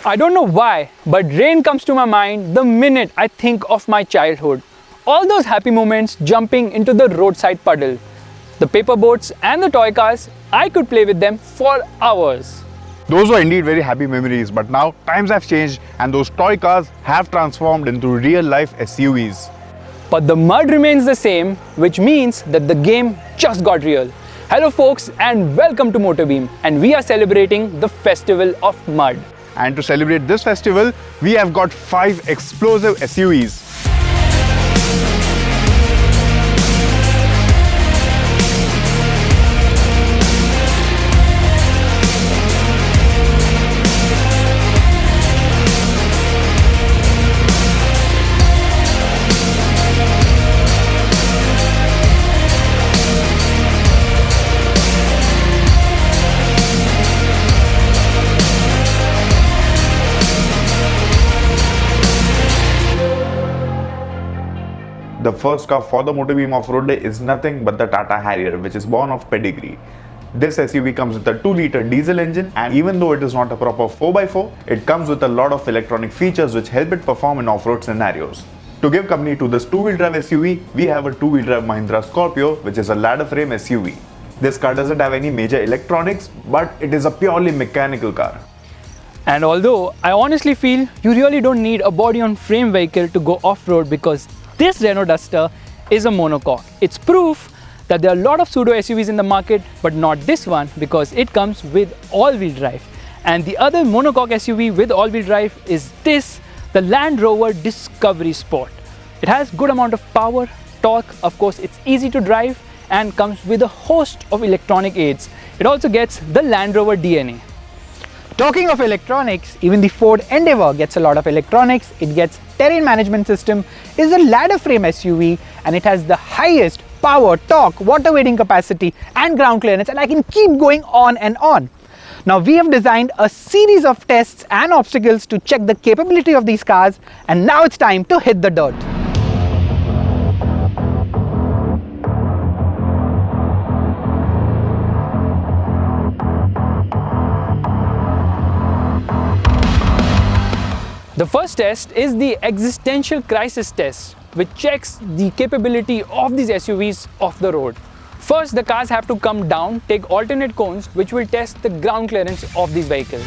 I don't know why, but rain comes to my mind the minute I think of my childhood. All those happy moments jumping into the roadside puddle. The paper boats and the toy cars, I could play with them for hours. Those were indeed very happy memories, but now times have changed and those toy cars have transformed into real-life SUVs. But the mud remains the same, which means that the game just got real. Hello folks and welcome to MotorBeam, and we are celebrating the Festival of Mud. And to celebrate this festival, we have got 5 explosive SUVs. The first car for the MotorBeam Off-Road Day is nothing but the Tata Harrier, which is born of pedigree. This SUV comes with a 2-liter diesel engine, and even though it is not a proper 4x4, it comes with a lot of electronic features which help it perform in off-road scenarios. To give company to this 2-wheel drive SUV, we have a 2-wheel drive Mahindra Scorpio, which is a ladder frame SUV. This car doesn't have any major electronics, but it is a purely mechanical car. And although I honestly feel you really don't need a body-on-frame vehicle to go off-road, because this Renault Duster is a monocoque. It's proof that there are a lot of pseudo SUVs in the market, but not this one, because it comes with all-wheel drive. And the other monocoque SUV with all-wheel drive is this, the Land Rover Discovery Sport. It has good amount of power, torque, of course it's easy to drive, and comes with a host of electronic aids. It also gets the Land Rover DNA. Talking of electronics, even the Ford Endeavour gets a lot of electronics. It gets terrain management system, is a ladder frame SUV, and it has the highest power, torque, water weighting capacity and ground clearance, and I can keep going on and on. Now we have designed a series of tests and obstacles to check the capability of these cars, and now it's time to hit the dirt. The first test is the Existential crisis test, which checks the capability of these SUVs off the road. First, the cars have to come down, take alternate cones, which will test the ground clearance of these vehicles.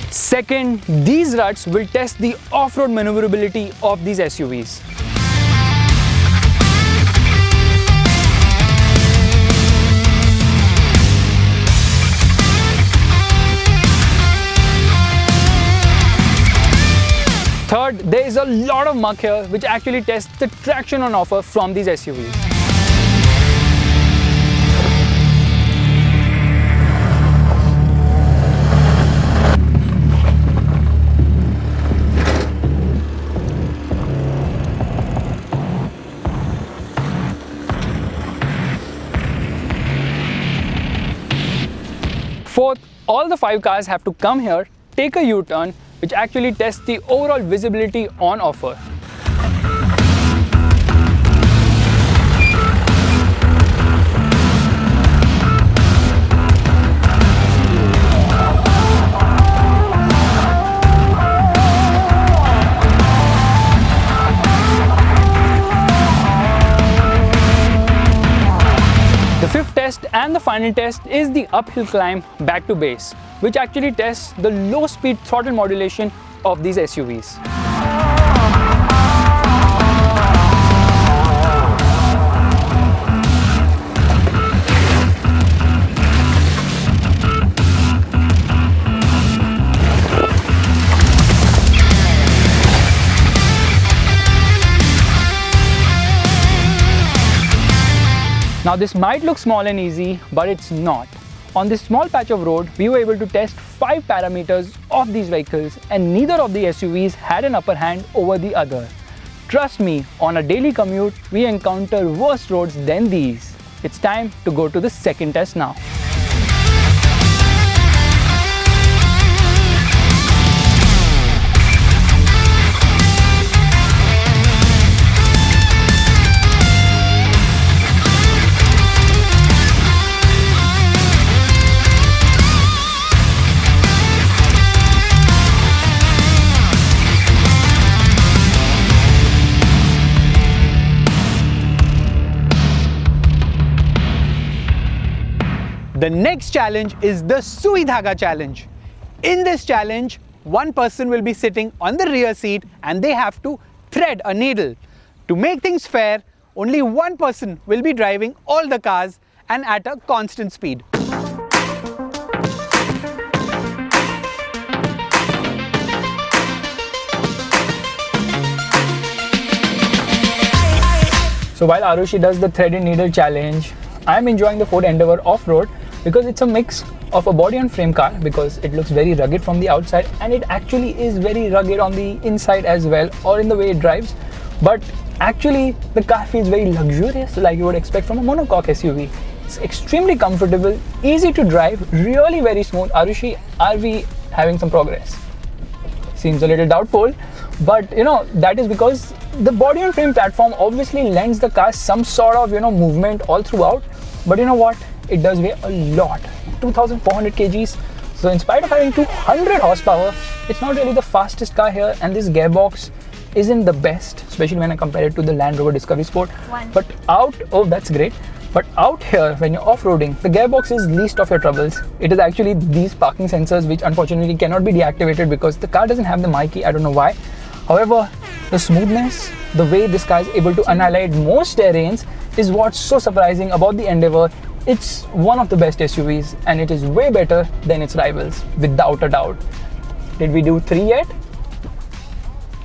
Second, these ruts will test the off-road maneuverability of these SUVs. Third, there is a lot of muck here which actually tests the traction on offer from these SUVs. Fourth, all the 5 cars have to come here, take a U-turn, which actually tests the overall visibility on offer. The fifth test and the final test is the uphill climb back to base, which actually tests the low speed throttle modulation of these SUVs. Now this might look small and easy, but it's not. On this small patch of road, we were able to test 5 parameters of these vehicles, and neither of the SUVs had an upper hand over the other. Trust me, on a daily commute, we encounter worse roads than these. It's time to go to the second test now. The next challenge is the Sui Dhaga challenge. In this challenge, one person will be sitting on the rear seat and they have to thread a needle. To make things fair, only one person will be driving all the cars and at a constant speed. So while Arushi does the threaded needle challenge, I'm enjoying the Ford Endeavour off-road because it's a mix of a body on frame car, because it looks very rugged from the outside and it actually is very rugged on the inside as well, or in the way it drives. But actually the car feels very luxurious, like you would expect from a monocoque SUV. It's extremely comfortable, easy to drive, really very smooth. Arushi, are we having some progress? Seems a little doubtful, but that is because the body on frame platform obviously lends the car some sort of movement all throughout. But you know what? It does weigh a lot, 2,400 kgs. So in spite of having 200 horsepower, it's not really the fastest car here, and this gearbox isn't the best, especially when I compare it to the Land Rover Discovery Sport. But that's great. But out here, when you're off-roading, the gearbox is least of your troubles. It is actually these parking sensors, which unfortunately cannot be deactivated because the car doesn't have the my key. I don't know why. However, the smoothness, the way this car is able to annihilate most terrains is what's so surprising about the Endeavour. It's one of the best SUVs and it is way better than its rivals, without a doubt. Did we do 3 yet?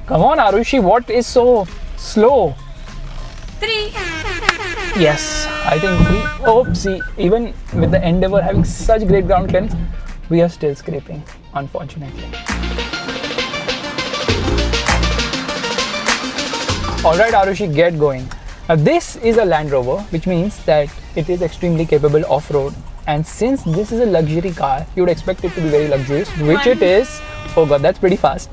Come on, Arushi, what is so slow? 3. Yes, I think 3. Oh, see, even with the Endeavour having such great ground clearance, we are still scraping, unfortunately. Alright, Arushi, get going. Now this is a Land Rover, which means that it is extremely capable off-road, and since this is a luxury car, you would expect it to be very luxurious, which it is. Oh god, that's pretty fast.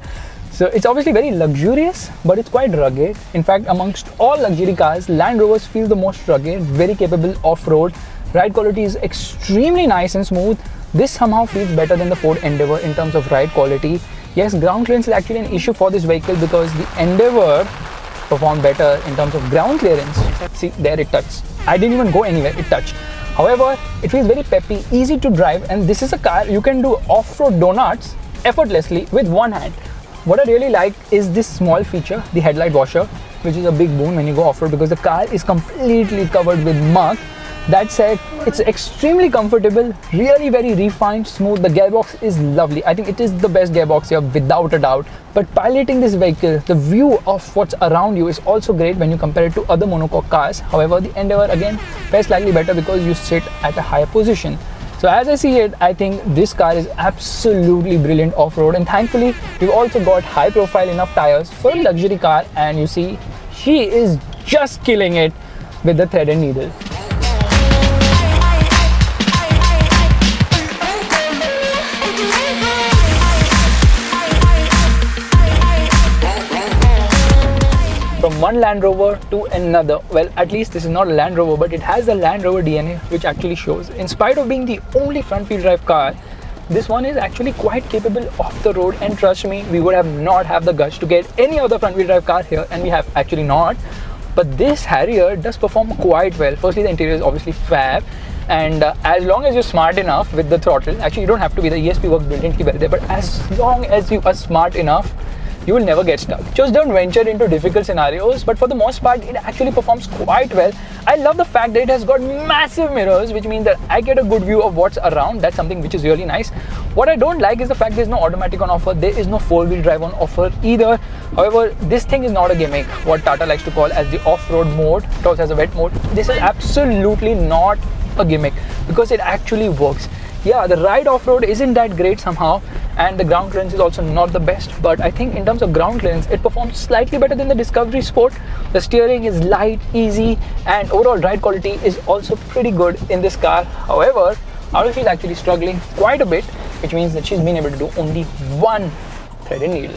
So it's obviously very luxurious, but it's quite rugged. In fact, amongst all luxury cars, Land Rovers feel the most rugged, very capable off-road. Ride quality is extremely nice and smooth. This somehow feels better than the Ford Endeavour in terms of ride quality. Yes, ground clearance is actually an issue for this vehicle because the Endeavour performed better in terms of ground clearance. See, there it touched. I didn't even go anywhere, it touched. However, it feels very peppy, easy to drive, and this is a car you can do off-road donuts effortlessly with one hand. What I really like is this small feature, the headlight washer, which is a big boon when you go off-road because the car is completely covered with muck. That said, it's extremely comfortable, really very refined, smooth. The gearbox is lovely. I think it is the best gearbox here without a doubt. But piloting this vehicle, the view of what's around you is also great when you compare it to other monocoque cars. However, the Endeavour again fares slightly better because you sit at a higher position. So as I see it, I think this car is absolutely brilliant off-road, and thankfully we've also got high profile enough tires for a luxury car, and you see she is just killing it with the threaded needle. From one Land Rover to another, well, at least this is not a Land Rover, but it has the Land Rover DNA, which actually shows. In spite of being the only front-wheel drive car, this one is actually quite capable off the road, and trust me, we would have not have the guts to get any other front-wheel drive car here, and we have actually not. But this Harrier does perform quite well. Firstly, the interior is obviously fab, and as long as you're smart enough with the throttle, actually you don't have to be, the ESP works brilliantly well there, but as long as you are smart enough, you will never get stuck. Just don't venture into difficult scenarios, but for the most part, it actually performs quite well. I love the fact that it has got massive mirrors, which means that I get a good view of what's around. That's something which is really nice. What I don't like is the fact there's no automatic on offer. There is no four-wheel drive on offer either. However, this thing is not a gimmick, what Tata likes to call as the off-road mode. It also has a wet mode. This is absolutely not a gimmick because it actually works. yeah, the ride off-road isn't that great somehow, and the ground clearance is also not the best. But I think in terms of ground clearance, it performs slightly better than the Discovery Sport. The steering is light, easy, and overall ride quality is also pretty good in this car. However, Arushi is actually struggling quite a bit, which means that she's been able to do only one threaded needle.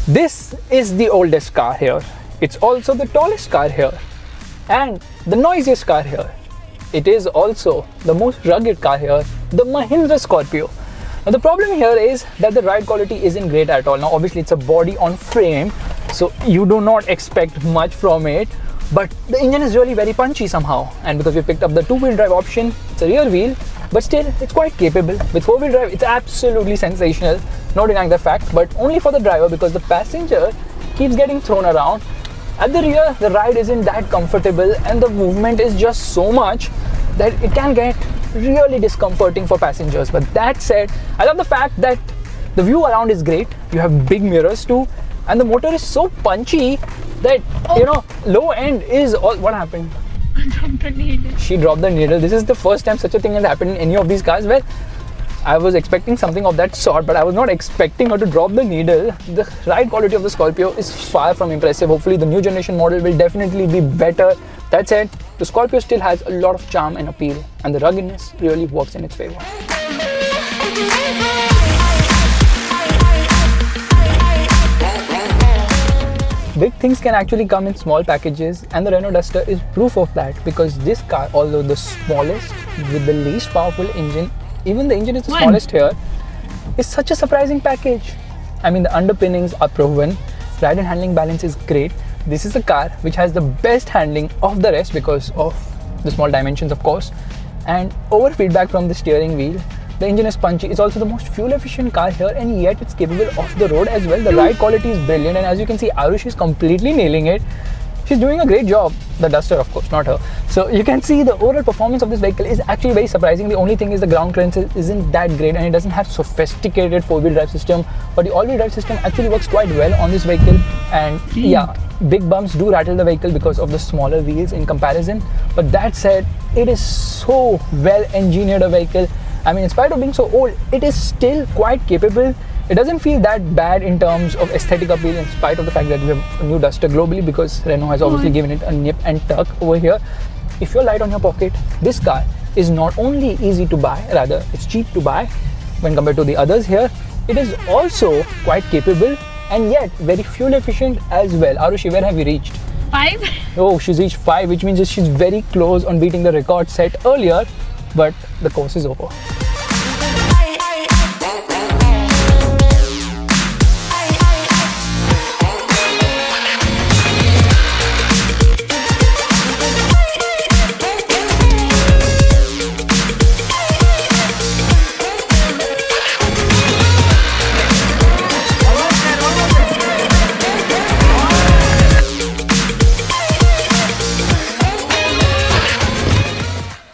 This is the oldest car here. It's also the tallest car here and the noisiest car here. It is also the most rugged car here, the Mahindra Scorpio. Now the problem here is that the ride quality isn't great at all. Now obviously it's a body on frame, so you do not expect much from it, but the engine is really very punchy somehow, and because we picked up the two-wheel drive option, it's a rear wheel, but still it's quite capable. With four-wheel drive, it's absolutely sensational, no denying the fact, but only for the driver because the passenger keeps getting thrown around. At the rear, the ride isn't that comfortable and the movement is just so much that it can get really discomforting for passengers. But that said, I love the fact that the view around is great. You have big mirrors too, and the motor is so punchy that, you know, low end is all. What happened? I dropped the needle. She dropped the needle. This is the first time such a thing has happened in any of these cars. Well, I was expecting something of that sort, but I was not expecting her to drop the needle. The ride quality of the Scorpio is far from impressive. Hopefully the new generation model will definitely be better. That said, the Scorpio still has a lot of charm and appeal, and the ruggedness really works in its favor. Big things can actually come in small packages, and the Renault Duster is proof of that, because this car, although the smallest with the least powerful engine, even the engine is the smallest here, is such a surprising package. I mean, the underpinnings are proven, ride and handling balance is great. This is a car which has the best handling of the rest because of the small dimensions, of course, and over feedback from the steering wheel. The engine is punchy. It's also the most fuel efficient car here, and yet it's capable off the road as well. The ride quality is brilliant, and as you can see, Arushi is completely nailing it. She's doing a great job. The Duster, of course, not her. So you can see the overall performance of this vehicle is actually very surprising. The only thing is the ground clearance isn't that great, and it doesn't have sophisticated four-wheel drive system, but the all-wheel drive system actually works quite well on this vehicle. And yeah, big bumps do rattle the vehicle because of the smaller wheels in comparison. But that said, it is so well engineered a vehicle. I mean, in spite of being so old, it is still quite capable. It doesn't feel that bad in terms of aesthetic appeal, in spite of the fact that we have a new Duster globally, because Renault has obviously given it a nip and tuck over here. If you're light on your pocket, this car is not only easy to buy, rather it's cheap to buy when compared to the others here. It is also quite capable and yet very fuel efficient as well. Arushi, where have you reached? 5. Oh, she's reached 5, which means that she's very close on beating the record set earlier, but the course is over.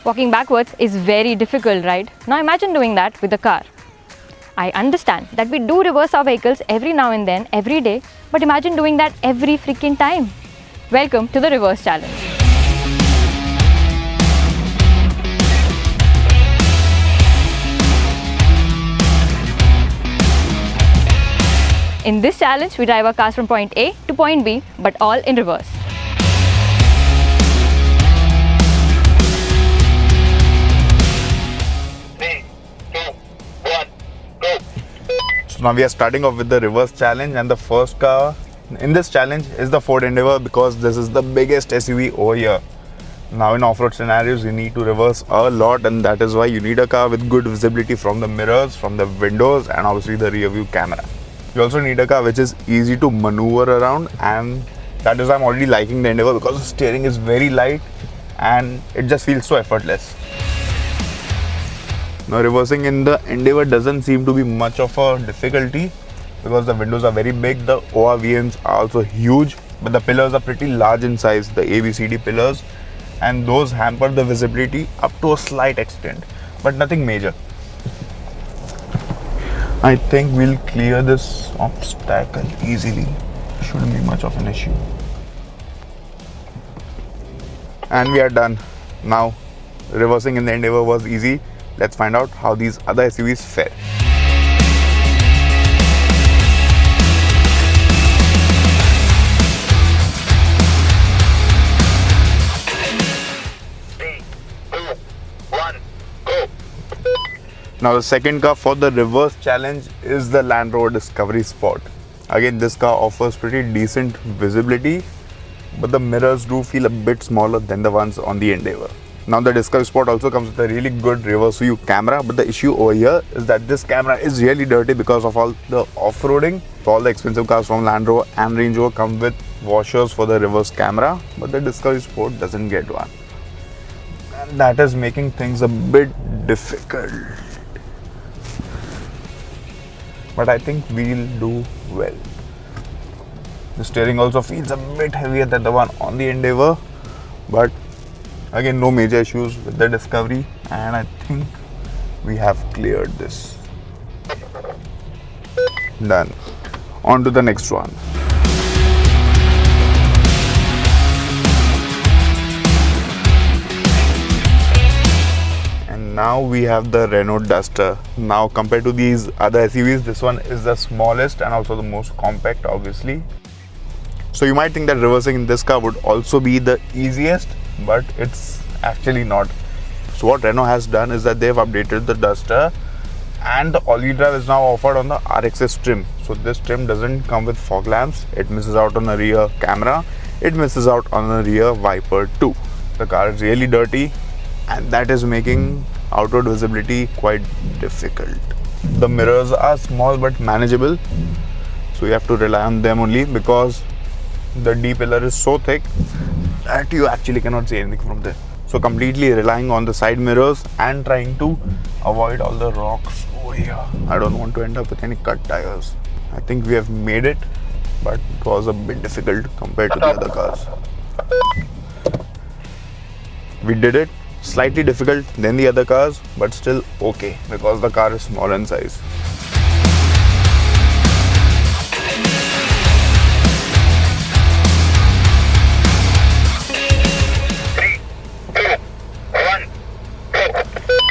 Walking backwards is very difficult, right? Now imagine doing that with a car. I understand that we do reverse our vehicles every now and then, every day, but imagine doing that every freaking time. Welcome to the reverse challenge. In this challenge, we drive our cars from point A to point B, but all in reverse. So now we are starting off with the reverse challenge, and the first car in this challenge is the Ford Endeavour, because this is the biggest SUV over here. Now in off-road scenarios you need to reverse a lot, and that is why you need a car with good visibility from the mirrors, from the windows, and obviously the rear view camera. You also need a car which is easy to maneuver around, and that is why I'm already liking the Endeavour, because the steering is very light and it just feels so effortless. Now reversing in the Endeavour doesn't seem to be much of a difficulty because the windows are very big, the ORVMs are also huge, but the pillars are pretty large in size, the ABCD pillars, and those hamper the visibility up to a slight extent, but nothing major. I think we'll clear this obstacle easily, shouldn't be much of an issue. And we are done. Now, reversing in the Endeavour was easy. Let's find out how these other SUVs fare. Now the second car for the reverse challenge is the Land Rover Discovery Sport. Again, this car offers pretty decent visibility, but the mirrors do feel a bit smaller than the ones on the Endeavour. Now the Discovery Sport also comes with a really good reverse view camera, but the issue over here is that this camera is really dirty because of all the off-roading. All the expensive cars from Land Rover and Range Rover come with washers for the reverse camera, but the Discovery Sport doesn't get one. And that is making things a bit difficult. But I think we'll do well. The steering also feels a bit heavier than the one on the Endeavour, but again, no major issues with the Discovery, and I think we have cleared this. Done. On to the next one. Now we have the Renault Duster. Now compared to these other SUVs, this one is the smallest and also the most compact, obviously. So you might think that reversing in this car would also be the easiest, but it's actually not. So what Renault has done is that they've updated the Duster, and the all-wheel drive is now offered on the RXS trim. So this trim doesn't come with fog lamps. It misses out on a rear camera. It misses out on a rear wiper too. The car is really dirty, and that is making outward visibility quite difficult. The mirrors are small but manageable, so you have to rely on them only because the D pillar is so thick that you actually cannot see anything from there. So completely relying on the side mirrors and trying to avoid all the rocks over here. I don't want to end up with any cut tires. I think we have made it, but it was a bit difficult compared to the other cars. We did it. Slightly difficult than the other cars, but still okay because the car is small in size.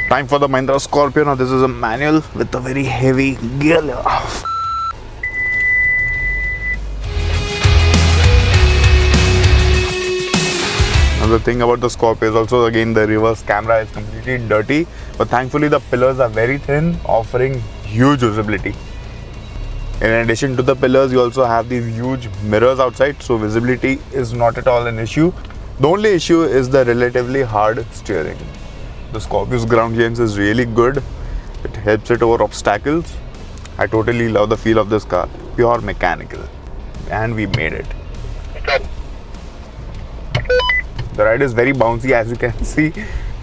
Time for the Mahindra Scorpio. Now this is a manual with a very heavy gear lever. The thing about the Scorpio is also, again, the reverse camera is completely dirty, but thankfully the pillars are very thin, offering huge visibility. In addition to the pillars, you also have these huge mirrors outside, so visibility is not at all an issue. The only issue is the relatively hard steering. The Scorpio's ground clearance is really good. It helps it over obstacles. I totally love the feel of this car. Pure mechanical. And we made it. The ride is very bouncy, as you can see,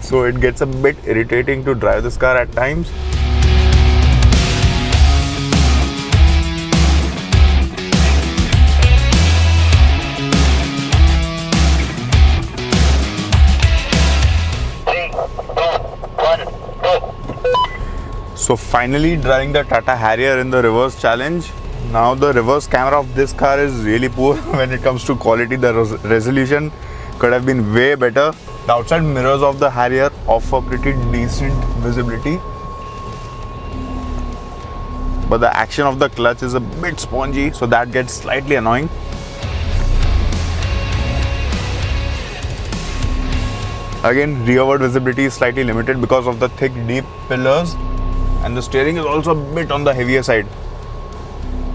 so it gets a bit irritating to drive this car at times. So finally driving the Tata Harrier in the reverse challenge. Now the reverse camera of this car is really poor when it comes to quality. The resolution could have been way better. The outside mirrors of the Harrier offer pretty decent visibility, but the action of the clutch is a bit spongy, so that gets slightly annoying. Again, rearward visibility is slightly limited because of the thick, deep pillars, and the steering is also a bit on the heavier side,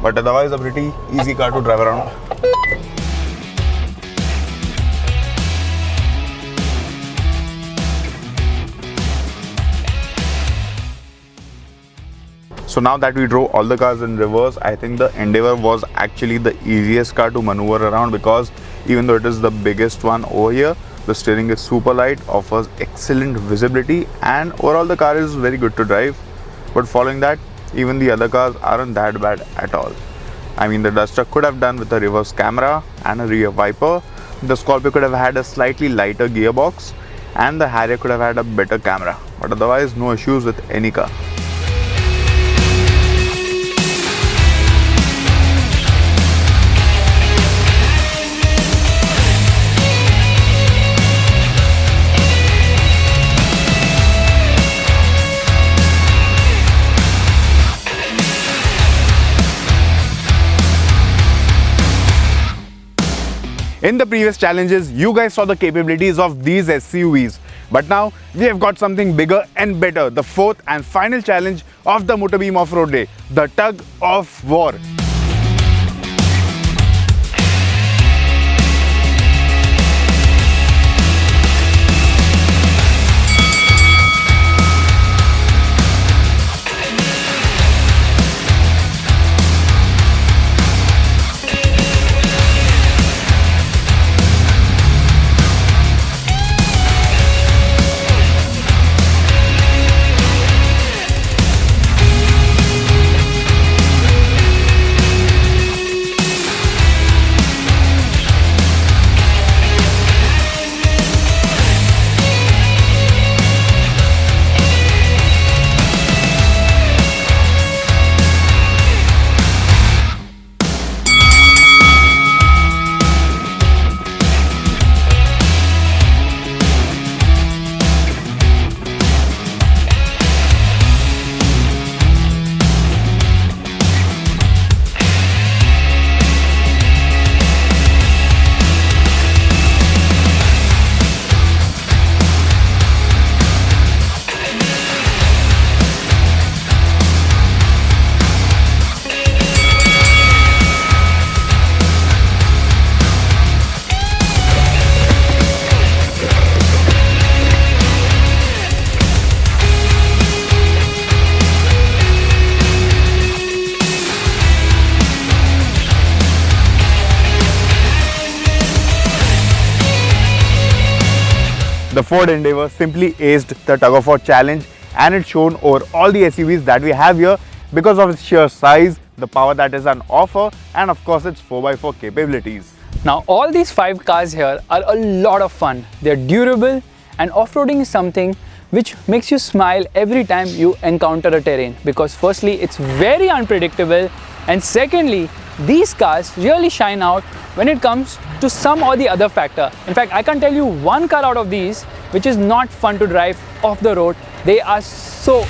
but otherwise a pretty easy car to drive around. So now that we drove all the cars in reverse, I think the Endeavour was actually the easiest car to maneuver around, because even though it is the biggest one over here, the steering is super light, offers excellent visibility, and overall the car is very good to drive. But following that, even the other cars aren't that bad at all. I mean, the Duster could have done with a reverse camera and a rear wiper. The Scorpio could have had a slightly lighter gearbox, and the Harrier could have had a better camera. But otherwise, no issues with any car. In the previous challenges, you guys saw the capabilities of these SUVs. But now we have got something bigger and better. The fourth and final challenge of the MotorBeam Off-Road Day, the Tug of War. The Ford Endeavour simply aced the tug of war challenge, and it's shown over all the SUVs that we have here because of its sheer size, the power that is on offer, and of course its 4x4 capabilities. Now all these 5 cars here are a lot of fun. They're durable, and off-roading is something which makes you smile every time you encounter a terrain, because firstly it's very unpredictable, and secondly these cars really shine out when it comes to some or the other factor. In fact, I can tell you one car out of these which is not fun to drive off the road. They are so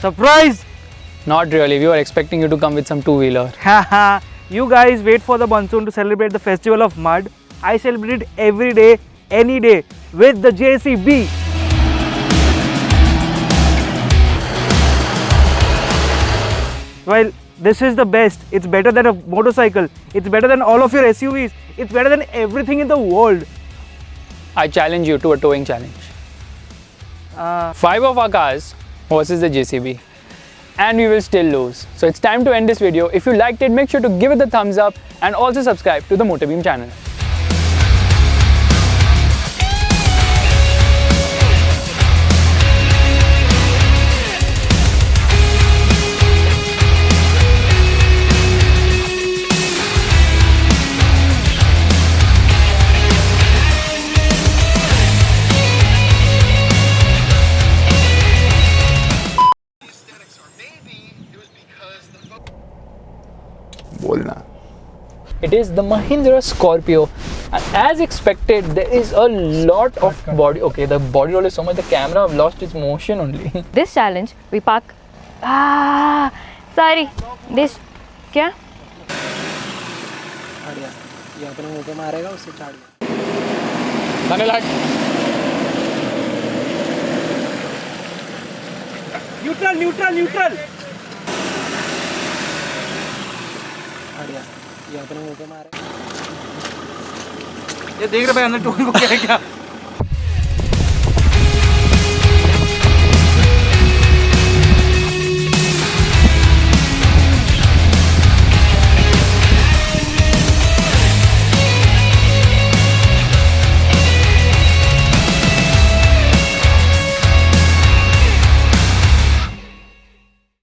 Surprise! not really. We were expecting you to come with some two-wheeler. Haha, you guys wait for the monsoon to celebrate the festival of mud. I celebrate it every day, any day with the JCB. Well, this is the best. It's better than a motorcycle. It's better than all of your SUVs. It's better than everything in the world. I challenge you to a towing challenge. 5 of our cars versus the JCB, and we will still lose. So it's time to end this video. If you liked it, make sure to give it the thumbs up and also subscribe to the MotorBeam channel. Bolna. It is the Mahindra Scorpio, and as expected there is a lot of body. Okay, the body roll is so much, the camera have lost its motion only. This challenge, we park. Sorry. This. क्या? ये अपने मुंह पे मारेगा उससे चाड़ neutral neutral neutral ये अपने मुंह पे मारेगा ये देख रहे भाई अंदर टोल को क्या है क्या